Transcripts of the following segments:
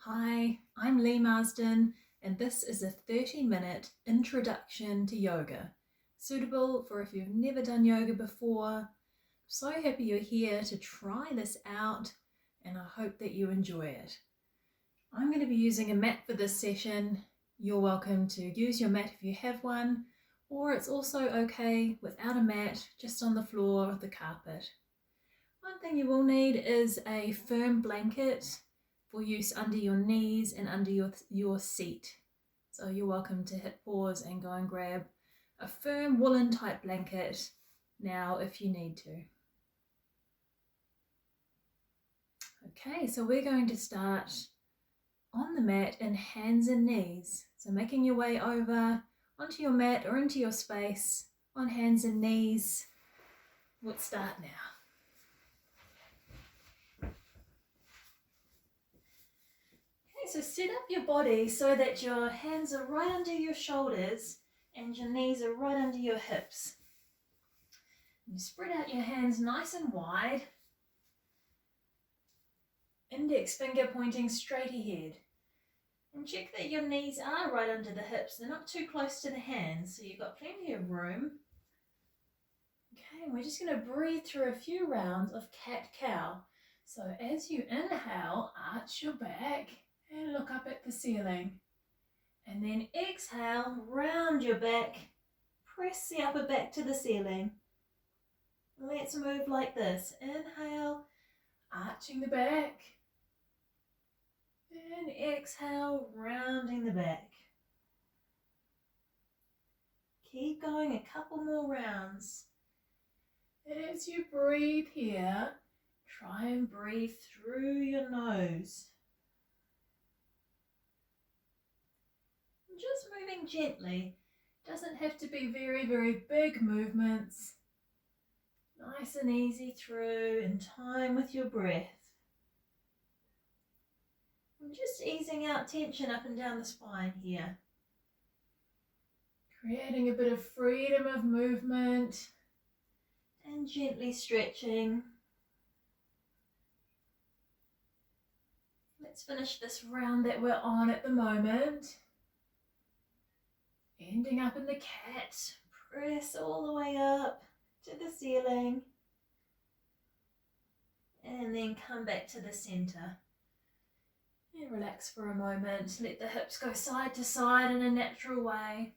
Hi, I'm Lee Marsden, and this is a 30-minute introduction to yoga, suitable for if you've never done yoga before. So happy you're here to try this out, and I hope that you enjoy it. I'm going to be using a mat for this session. You're welcome to use your mat if you have one, or it's also okay without a mat, just on the floor or the carpet. One thing you will need is a firm blanket for use under your knees and under your seat. So you're welcome to hit pause and go and grab a firm woolen type blanket now if you need to. Okay, so we're going to start on the mat in hands and knees. So making your way over onto your mat or into your space on hands and knees. Let's start now. So set up your body so that your hands are right under your shoulders and your knees are right under your hips. You spread out your hands nice and wide. Index finger pointing straight ahead. And check that your knees are right under the hips. They're not too close to the hands, so you've got plenty of room. Okay, we're just going to breathe through a few rounds of CatCow. So as you inhale, arch your back and look up at the ceiling. And then exhale, round your back, press the upper back to the ceiling. Let's move like this. Inhale, arching the back. And exhale, rounding the back. Keep going a couple more rounds. And as you breathe here, try and breathe through your nose. Just moving gently. Doesn't have to be very, very big movements. Nice and easy through, in time with your breath. And just easing out tension up and down the spine here. Creating a bit of freedom of movement and gently stretching. Let's finish this round that we're on at the moment. Ending up in the cat. Press all the way up to the ceiling. And then come back to the center. And relax for a moment. Let the hips go side to side in a natural way.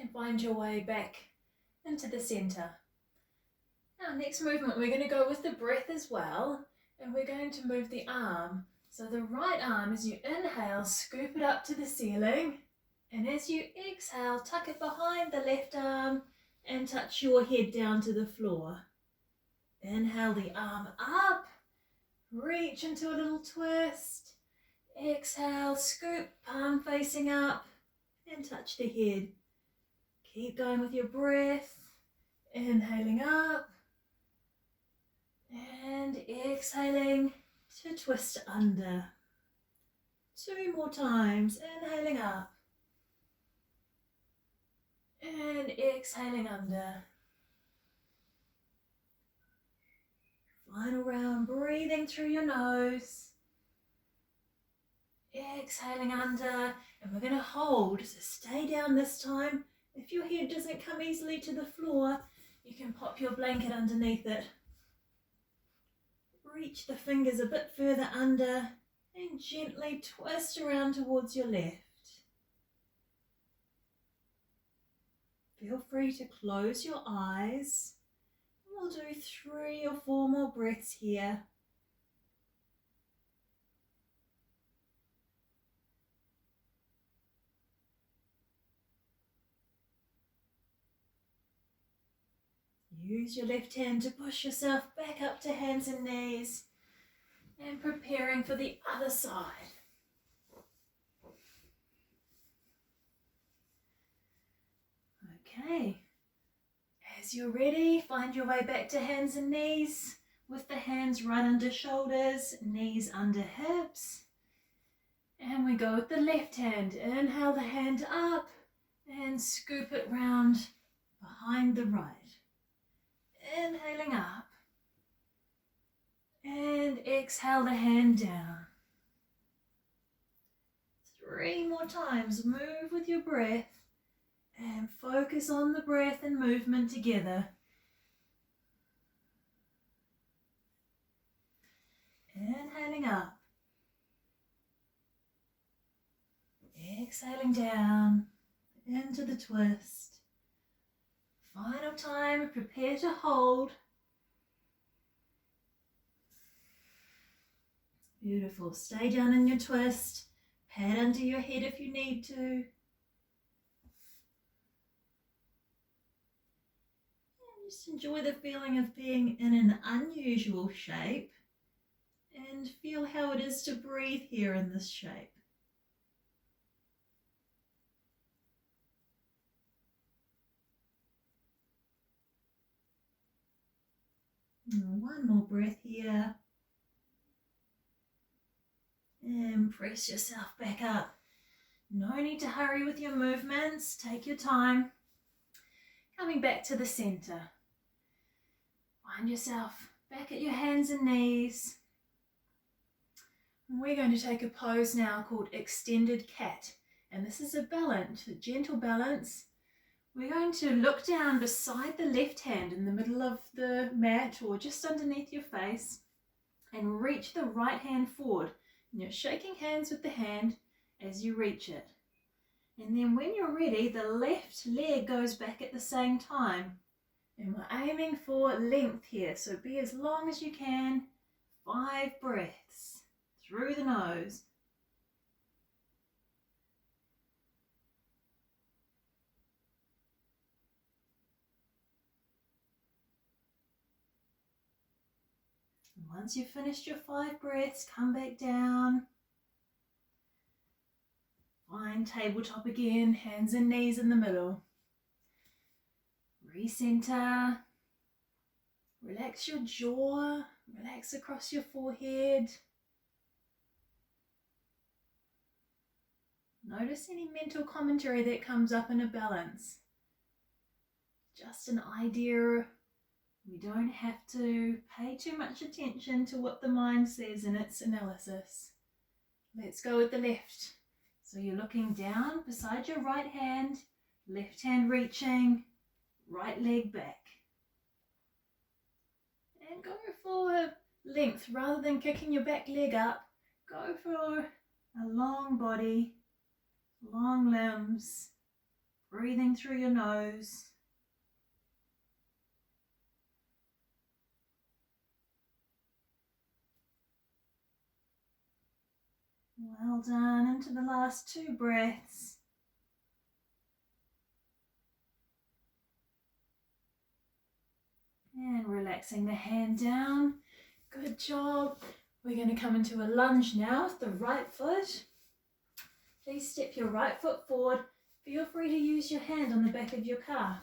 And find your way back into the center. Now, next movement, we're going to go with the breath as well. And we're going to move the arm. So the right arm, as you inhale, scoop it up to the ceiling. And as you exhale, tuck it behind the left arm and touch your head down to the floor. Inhale the arm up, reach into a little twist. Exhale, scoop, palm facing up and touch the head. Keep going with your breath. Inhaling up and exhaling to twist under. 2 more times. Inhaling up and exhaling under. Final round, breathing through your nose. Exhaling under, and we're going to hold, so stay down this time. If your head doesn't come easily to the floor, you can pop your blanket underneath it. Reach the fingers a bit further under and gently twist around towards your left. Feel free to close your eyes. We'll do 3 or 4 more breaths here. Use your left hand to push yourself back up to hands and knees and preparing for the other side. Okay, as you're ready, find your way back to hands and knees with the hands right under shoulders, knees under hips. And we go with the left hand. Inhale the hand up and scoop it round behind the right. Inhaling up exhale the hand down. 3 more times. Move with your breath and focus on the breath and movement together. Inhaling up. Exhaling down into the twist. Final time, prepare to hold. Beautiful. Stay down in your twist. Pad under your head if you need to. And just enjoy the feeling of being in an unusual shape and feel how it is to breathe here in this shape. And one more breath here. And press yourself back up. No need to hurry with your movements. Take your time. Coming back to the center. Find yourself back at your hands and knees. And we're going to take a pose now called Extended Cat. And this is a balance, a gentle balance. We're going to look down beside the left hand in the middle of the mat or just underneath your face and reach the right hand forward. And you're shaking hands with the hand as you reach it. And then when you're ready, the left leg goes back at the same time. And we're aiming for length here, so be as long as you can. 5 breaths through the nose. Once you've finished your 5 breaths, come back down. Find tabletop again, hands and knees in the middle. Recenter. Relax your jaw, relax across your forehead. Notice any mental commentary that comes up in a balance. Just an idea. We don't have to pay too much attention to what the mind says in its analysis. Let's go with the left. So you're looking down beside your right hand, left hand reaching, right leg back. And go for length rather than kicking your back leg up. Go for a long body, long limbs, breathing through your nose. Well done. Into the last 2 breaths. And relaxing the hand down. Good job. We're going to come into a lunge now with the right foot. Please step your right foot forward. Feel free to use your hand on the back of your calf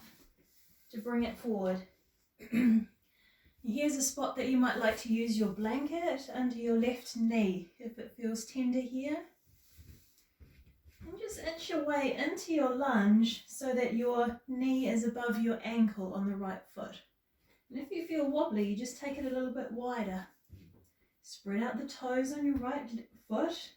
to bring it forward. Here's a spot that you might like to use your blanket under your left knee if it feels tender here. And just inch your way into your lunge so that your knee is above your ankle on the right foot. And if you feel wobbly, you just take it a little bit wider. Spread out the toes on your right foot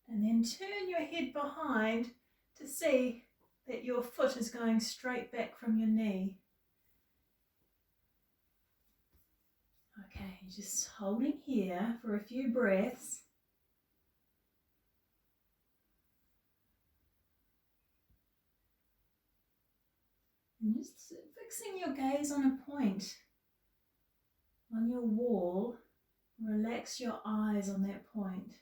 and then turn your head behind to see that your foot is going straight back from your knee. Okay, just holding here for a few breaths. And just fixing your gaze on a point on your wall. Relax your eyes on that point.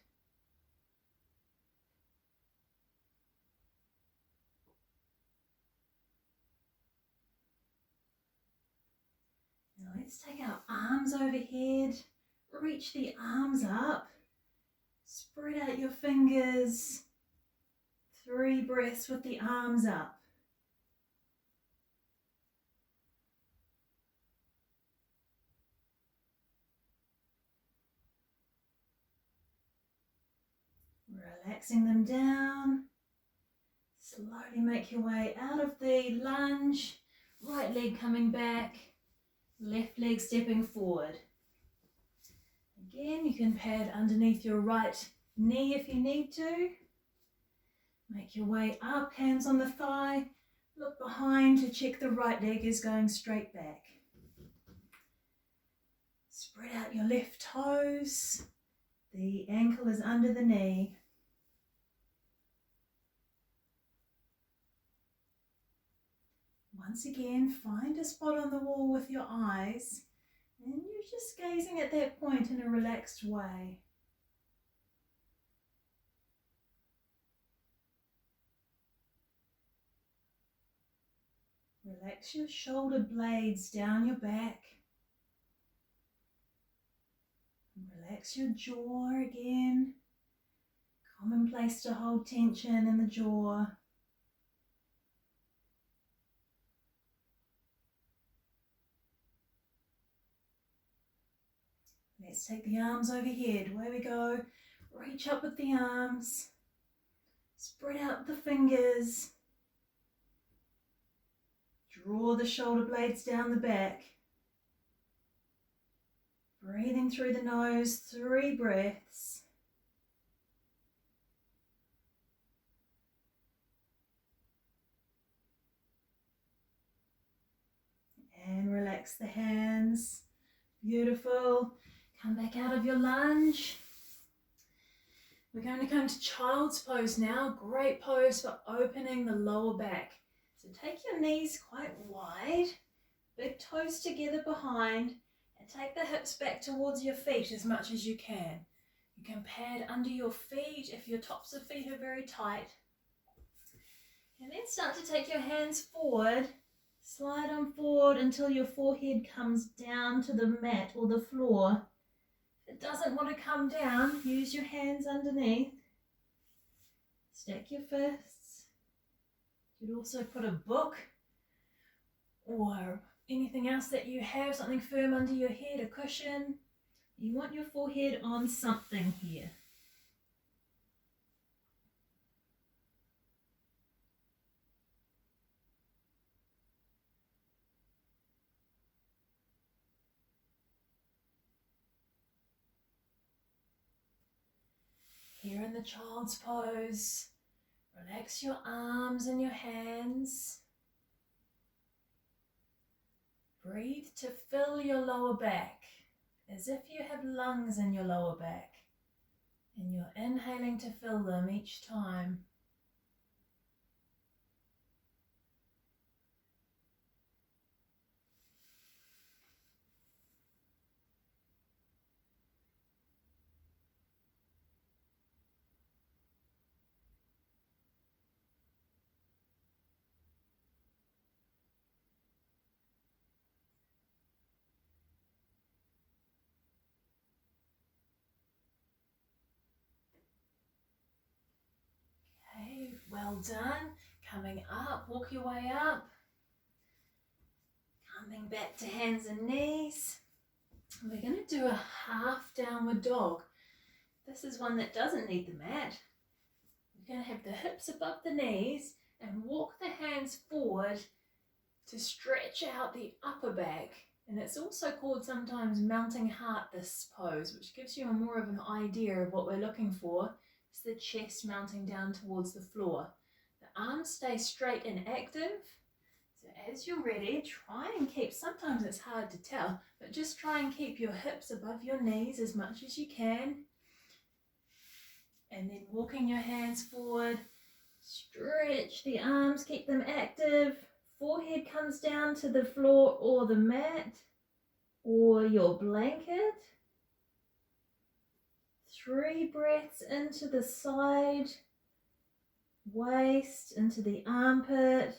Now let's take our arms overhead, reach the arms up, spread out your fingers, 3 breaths with the arms up. Relaxing them down, slowly make your way out of the lunge, right leg coming back, left leg stepping forward. Again, you can pad underneath your right knee if you need to. Make your way up, hands on the thigh. Look behind to check the right leg is going straight back. Spread out your left toes. The ankle is under the knee. Once again, find a spot on the wall with your eyes, and you're just gazing at that point in a relaxed way. Relax your shoulder blades down your back. Relax your jaw again. Common place to hold tension in the jaw. Let's take the arms overhead. Away we go. Reach up with the arms. Spread out the fingers. Draw the shoulder blades down the back. Breathing through the nose, 3 breaths. And relax the hands. Beautiful. Come back out of your lunge. We're going to come to child's pose now. Great pose for opening the lower back. So take your knees quite wide, big toes together behind, and take the hips back towards your feet as much as you can. You can pad under your feet if your tops of feet are very tight. And then start to take your hands forward. Slide on forward until your forehead comes down to the mat or the floor. If it doesn't want to come down, use your hands underneath. Stack your fists. You could also put a book or anything else that you have, something firm under your head, a cushion. You want your forehead on something here. Here in the child's pose, relax your arms and your hands. Breathe to fill your lower back, as if you have lungs in your lower back, and you're inhaling to fill them each time. Okay, well done. Coming up, walk your way up. Coming back to hands and knees. We're going to do a half downward dog. This is one that doesn't need the mat. We're going to have the hips above the knees and walk the hands forward to stretch out the upper back. And it's also called sometimes mounting heart, this pose, which gives you more of an idea of what we're looking for. It's the chest mounting down towards the floor. The arms stay straight and active. So as you're ready, try and keep, sometimes it's hard to tell, but just try and keep your hips above your knees as much as you can. And then walking your hands forward, stretch the arms, keep them active. Forehead comes down to the floor or the mat or your blanket. 3 breaths into the side, waist, into the armpit.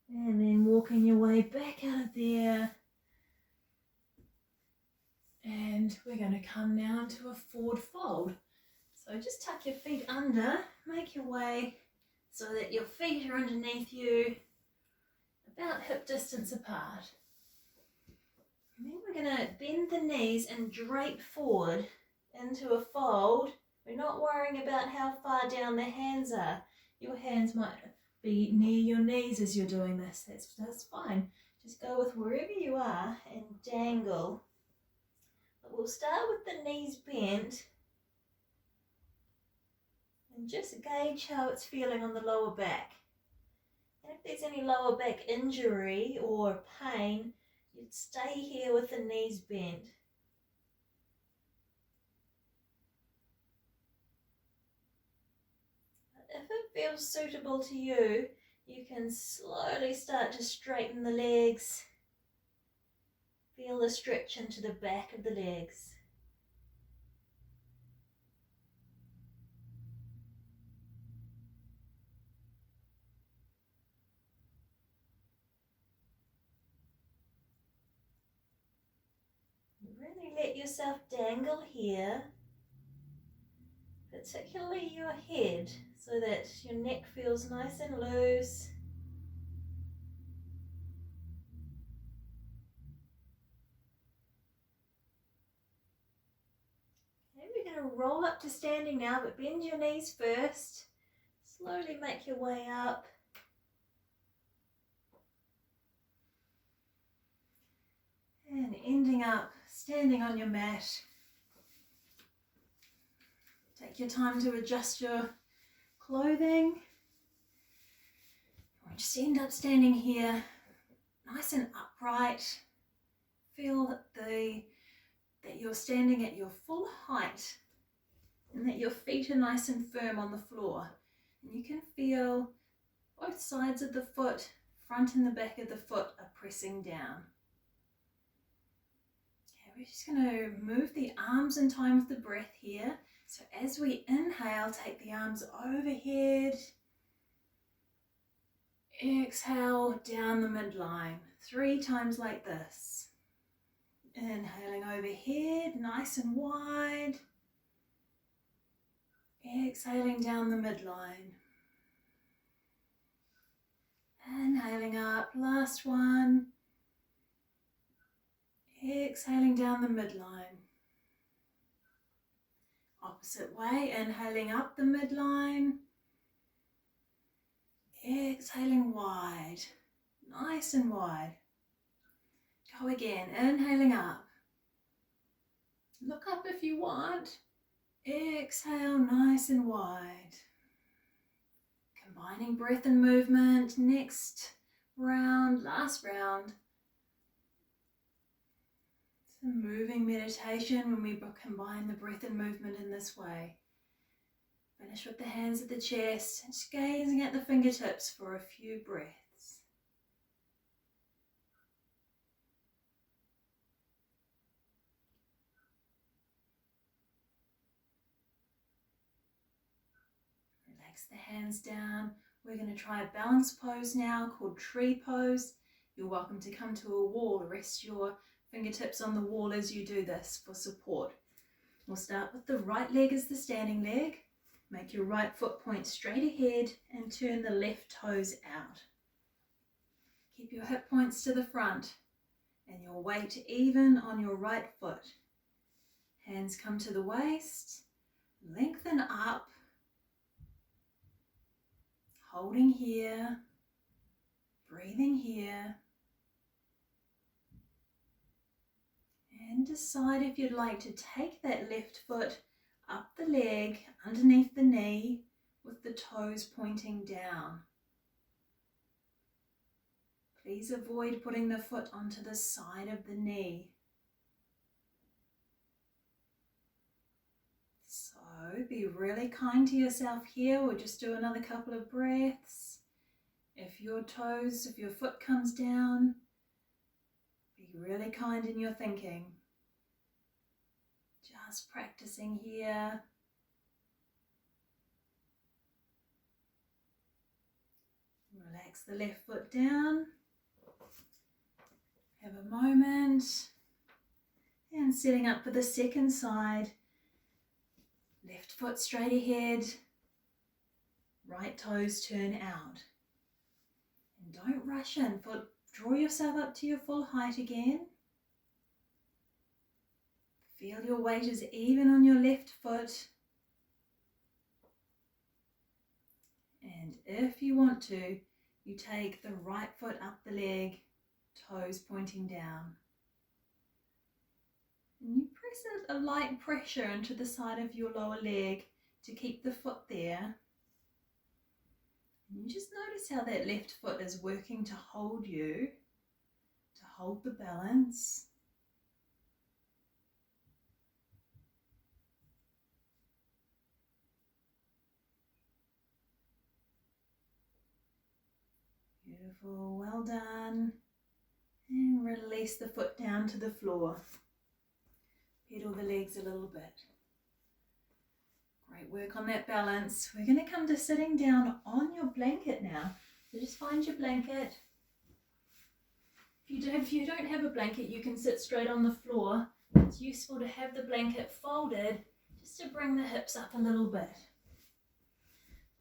And then walking your way back out of there. And we're going to come now to a forward fold. So just tuck your feet under, make your way so that your feet are underneath you, about hip distance apart. And then we're going to bend the knees and drape forward into a fold We're not worrying about how far down the hands are. Your hands might be near your knees as you're doing this. That's fine. Just go with wherever you are and dangle. But we'll start with the knees bent and just gauge how it's feeling on the lower back. And if there's any lower back injury or pain, you'd stay here with the knees bent. If it feels suitable to you, you can slowly start to straighten the legs. Feel the stretch into the back of the legs. Really let yourself dangle here, particularly your head, so that your neck feels nice and loose. Okay, we're going to roll up to standing now, but bend your knees first. Slowly make your way up. And ending up standing on your mat. Take your time to adjust your clothing. Or just end up standing here, nice and upright. Feel that you're standing at your full height and that your feet are nice and firm on the floor. And you can feel both sides of the foot, front and the back of the foot, are pressing down. We're just going to move the arms in time with the breath here. So as we inhale, take the arms overhead. Exhale down the midline, 3 times like this. Inhaling overhead, nice and wide. Exhaling down the midline. Inhaling up, last one. Exhaling down the midline. Opposite way, inhaling up the midline. Exhaling wide, nice and wide. Go again, inhaling up. Look up if you want. Exhale, nice and wide. Combining breath and movement. Next round, last round. It's a moving meditation when we combine the breath and movement in this way. Finish with the hands at the chest, just gazing at the fingertips for a few breaths. Relax the hands down. We're going to try a balance pose now called tree pose. You're welcome to come to a wall. Rest your fingertips on the wall as you do this for support. We'll start with the right leg as the standing leg. Make your right foot point straight ahead and turn the left toes out. Keep your hip points to the front and your weight even on your right foot. Hands come to the waist, lengthen up, holding here, breathing here. And decide if you'd like to take that left foot up the leg, underneath the knee, with the toes pointing down. Please avoid putting the foot onto the side of the knee. So be really kind to yourself here. We'll just do another couple of breaths. If your foot comes down, be really kind in your thinking. Just practicing here. Relax the left foot down. Have a moment. And setting up for the second side. Left foot straight ahead. Right toes turn out. And don't rush in. Draw yourself up to your full height again. Feel your weight is even on your left foot. And if you want to, you take the right foot up the leg, toes pointing down. And you press a light pressure into the side of your lower leg to keep the foot there. And you just notice how that left foot is working to hold you, to hold the balance. Beautiful, well done. And release the foot down to the floor. Pedal the legs a little bit. Great work on that balance. We're going to come to sitting down on your blanket now. So just find your blanket. If you don't have a blanket, you can sit straight on the floor. It's useful to have the blanket folded just to bring the hips up a little bit.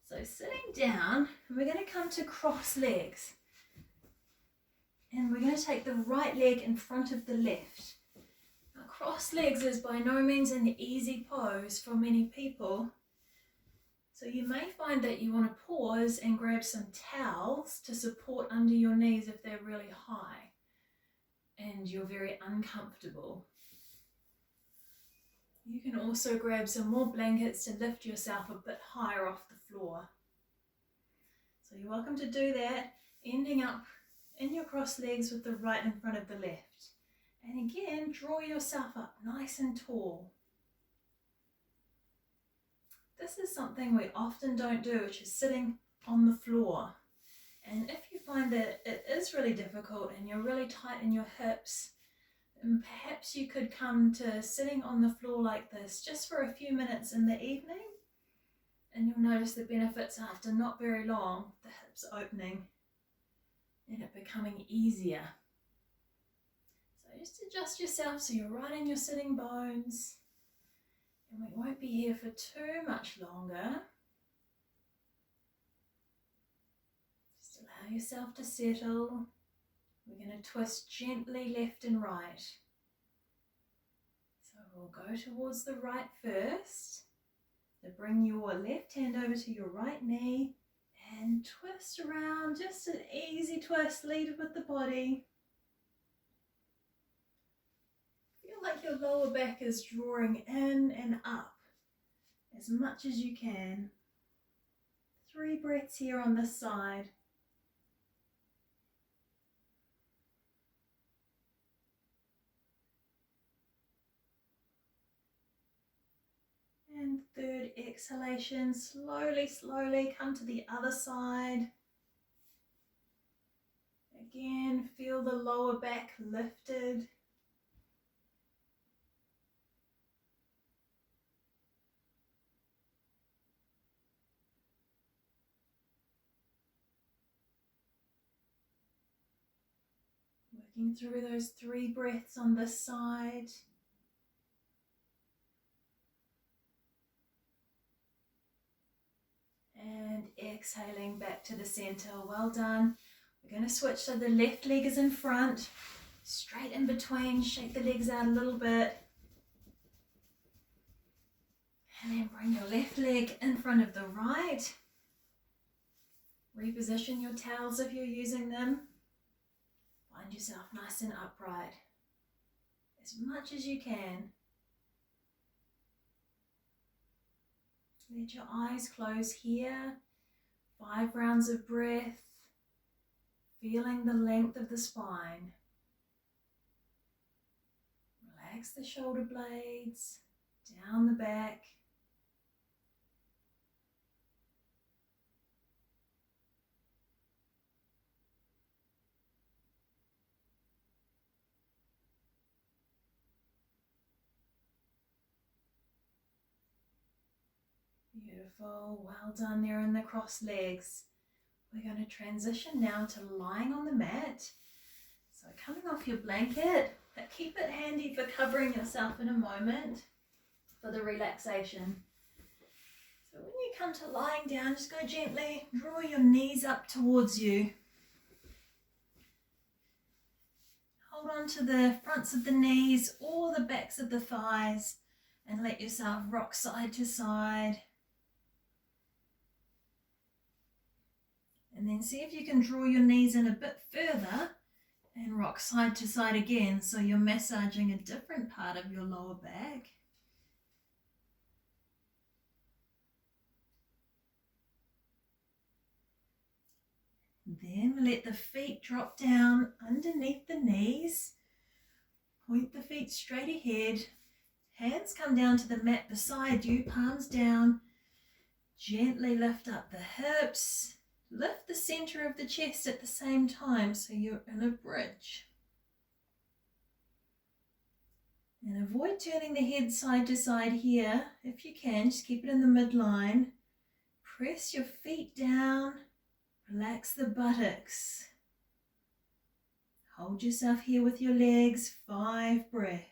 So sitting down, we're going to come to cross legs. And we're going to take the right leg in front of the left. Now, cross legs is by no means an easy pose for many people. So you may find that you want to pause and grab some towels to support under your knees if they're really high and you're very uncomfortable. You can also grab some more blankets to lift yourself a bit higher off the floor. So you're welcome to do that, ending up in your cross legs with the right in front of the left. And again, draw yourself up nice and tall. This is something we often don't do, which is sitting on the floor. And if you find that it is really difficult and you're really tight in your hips, then perhaps you could come to sitting on the floor like this just for a few minutes in the evening, and you'll notice the benefits after not very long, the hips opening and it becoming easier. So just adjust yourself so you're right in your sitting bones, and we won't be here for too much longer. Just allow yourself to settle. We're going to twist gently left and right. So we'll go towards the right first. So bring your left hand over to your right knee and twist around, just an easy twist, lead with the body. Feel like your lower back is drawing in and up as much as you can. 3 breaths here on this side. And third exhalation, slowly come to the other side. Again, feel the lower back lifted. Working through those 3 breaths on this side. And exhaling back to the center. Well done. We're going to switch so the left leg is in front, straight in between. Shake the legs out a little bit. And then bring your left leg in front of the right. Reposition your towels if you're using them. Find yourself nice and upright as much as you can. Let your eyes close here. 5 rounds of breath, feeling the length of the spine. Relax the shoulder blades, down the back. Beautiful, well done there in the cross legs. We're going to transition now to lying on the mat. So coming off your blanket, but keep it handy for covering yourself in a moment for the relaxation. So when you come to lying down, just go gently, draw your knees up towards you. Hold on to the fronts of the knees or the backs of the thighs and let yourself rock side to side. And then see if you can draw your knees in a bit further and rock side to side again, so you're massaging a different part of your lower back. Then let the feet drop down underneath the knees. Point the feet straight ahead. Hands come down to the mat beside you, palms down. Gently lift up the hips. Lift the center of the chest at the same time so you're in a bridge. And avoid turning the head side to side here. If you can, just keep it in the midline. Press your feet down. Relax the buttocks. Hold yourself here with your legs. 5 breaths.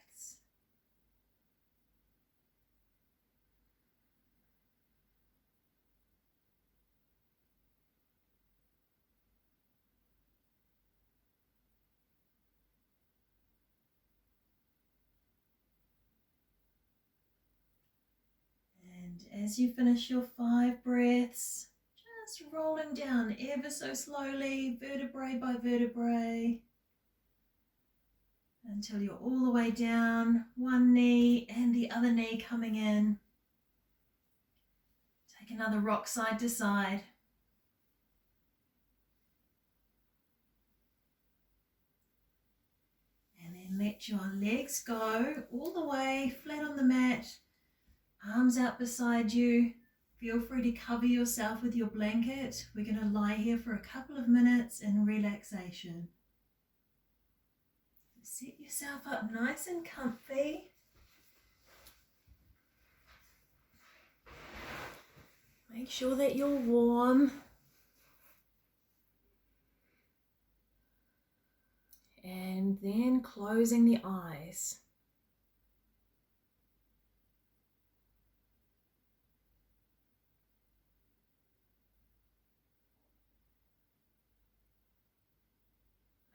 And as you finish your 5 breaths, just rolling down ever so slowly, vertebrae by vertebrae, until you're all the way down, one knee and the other knee coming in. Take another rock side to side. And then let your legs go all the way flat on the mat, arms out beside you. Feel free to cover yourself with your blanket. We're going to lie here for a couple of minutes in relaxation. Set yourself up nice and comfy. Make sure that you're warm. And then closing the eyes.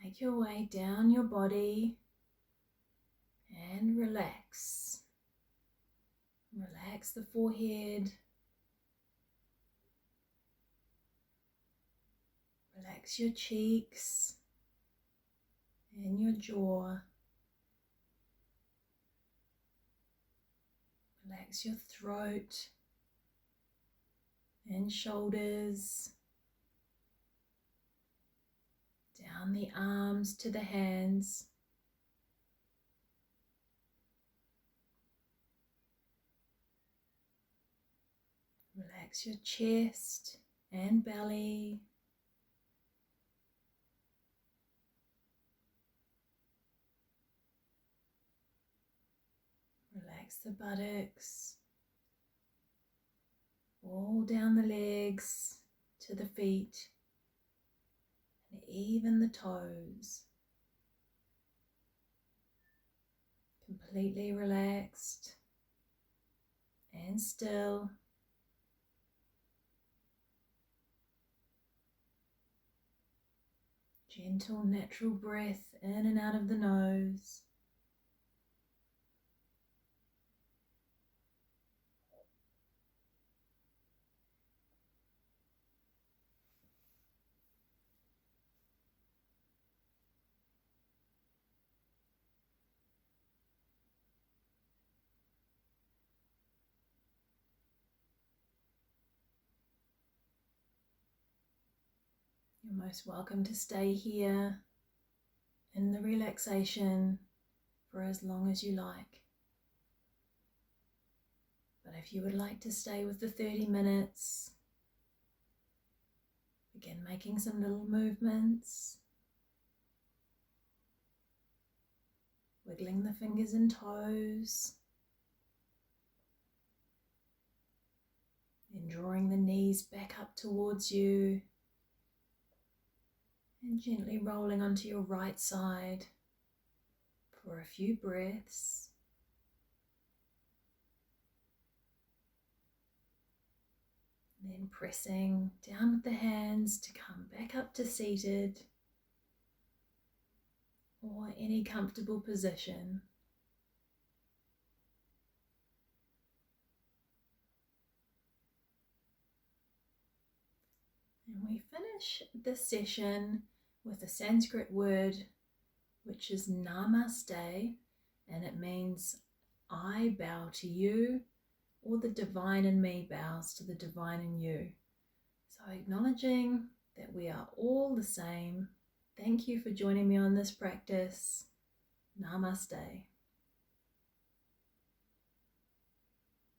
Make your way down your body and relax. Relax the forehead. Relax your cheeks and your jaw. Relax your throat and shoulders. Down the arms to the hands. Relax your chest and belly. Relax the buttocks. All down the legs to the feet. And even the toes. Completely relaxed and still. Gentle, natural breath in and out of the nose. You're most welcome to stay here in the relaxation for as long as you like. But if you would like to stay with the 30 minutes, begin making some little movements, wiggling the fingers and toes, then drawing the knees back up towards you, and gently rolling onto your right side for a few breaths. Then pressing down with the hands to come back up to seated or any comfortable position. And we finish this session with a Sanskrit word which is namaste, and it means I bow to you, or the divine in me bows to the divine in you. So acknowledging that we are all the same. Thank you for joining me on this practice. Namaste.